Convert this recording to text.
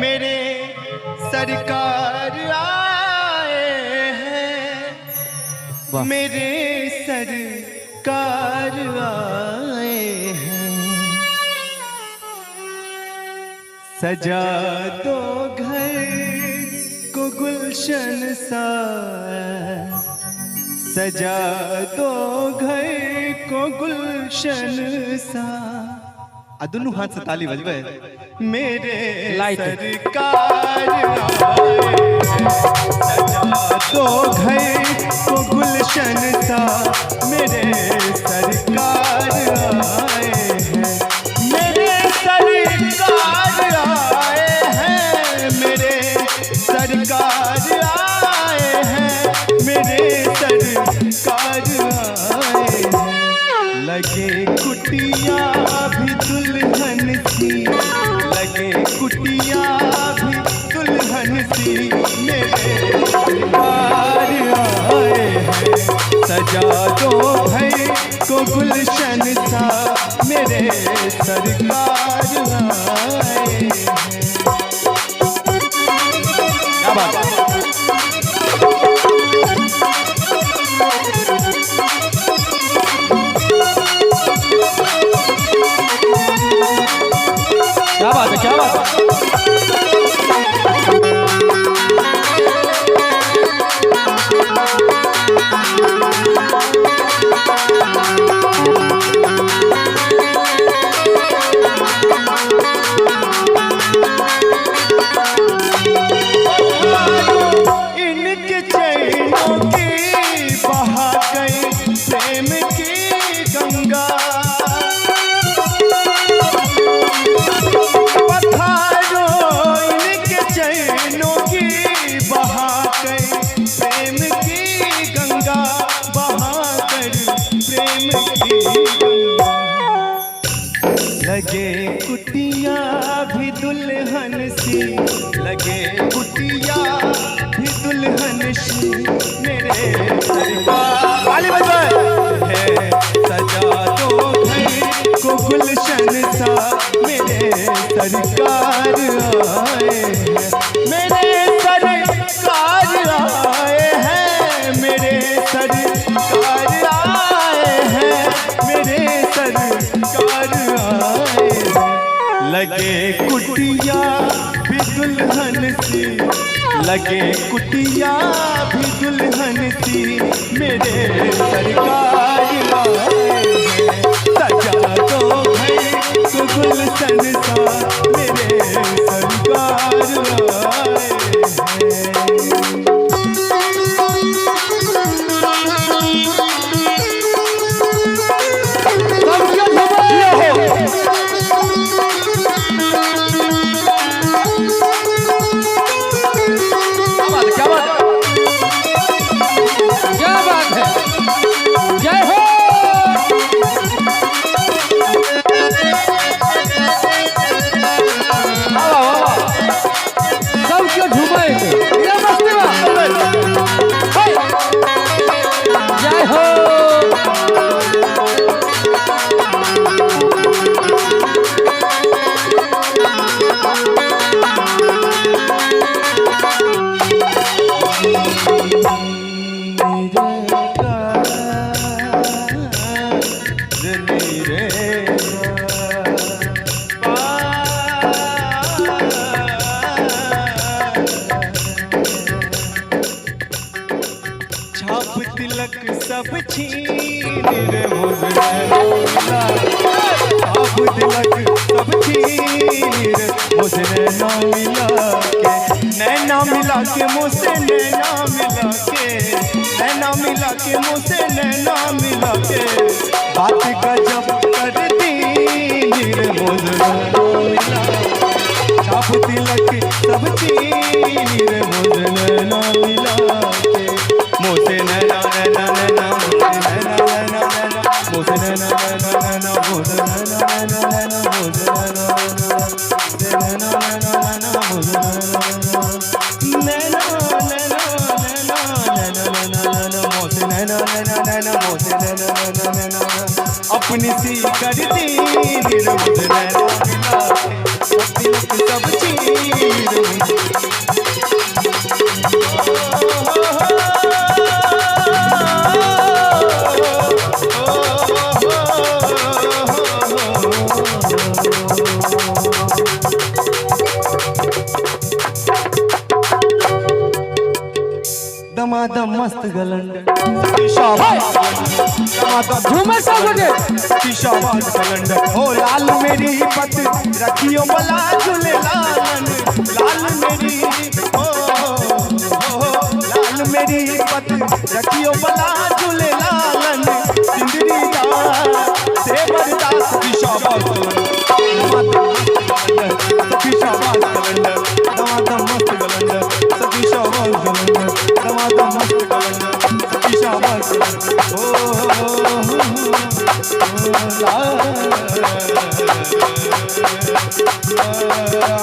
मेरे सरकार आए हैं, मेरे सरकार आए हैं। सजा दो घर को गुलशन सा, सजा दो घर को गुलशन सा। दोनों हाथ से ताली बजबे। मेरे सरकार आए, सजा दो घर को गुलशन सा। मेरे सरकार आए हैं, मेरे सरकार आए हैं, मेरे सरकार आए हैं, मेरे सरकार आए हैं। लगे कुटिया भी दुल्हन सी, लगे कुटिया भी दुल्हन सी। मेरे सरकार आए हैं, सजा दो घर को गुलशन सा। मेरे सरकार आए हैं। क्या बात है? क्या बात है, क्या बात है? इनके चरणों की बहा गई प्रेम की गंगा। चैनों की बहा कर प्रेम की गंगा, बहा कर प्रेम की गंगा। लगे कुटिया भी दुल्हन सी, लगे कुटिया भी दुल्हन सी। मेरे सरकार है, सजा दो घर को गुलशन सा। मेरे सरकार आए हैं, मेरे सरकार आए हैं, मेरे सरकार आए हैं, मेरे सरकार आए हैं। लगे कुटिया भी दुल्हन सी, लगे कुटिया भी दुल्हन सी। मेरे सरकार आए हैं, सजा दो घर को गुलशन सा। मेरे सरकार आए हैं। तिलक सब छीन रे मुझे अब तिलक सब छीन रे मुझे नैना मिला के, नैना मिला के मुझसे नैना मिला के, नैना मिला के मुझसे नैना मिला के। बात का जब कर दी रे मुझे नैना मिला। अब तिलक सब छीन रे मुझे नैना मिला के। मुझसे नैना नैना नैना नैना नैना नैना मुझसे नैना नैना नैना मुझसे नैना नैना नैना मुझसे नैना नैना नैना नैना मुझसे नैना नैना नैना नैना नैना मुझसे नैना नैना नैना मुझसे नैना नैना नैना अपनी सी कर दी मुझे नैना मिला के। सब चीज दमादम मस्त गलंड शाबाश दमादम झूमर सागोटे शाबाश गलंड ओ लाल मेरी पत रखियो बला झूले लालन लाल मेरी लाल मेरी पत रखियो बला झूले लालन सिंदरी दा सेवर दास की शाबाश गलंड दमादम मस्त गलंड सखी शाबाश गलंड दमादम मस्त गलंड सखी शाबाश गलंड ओ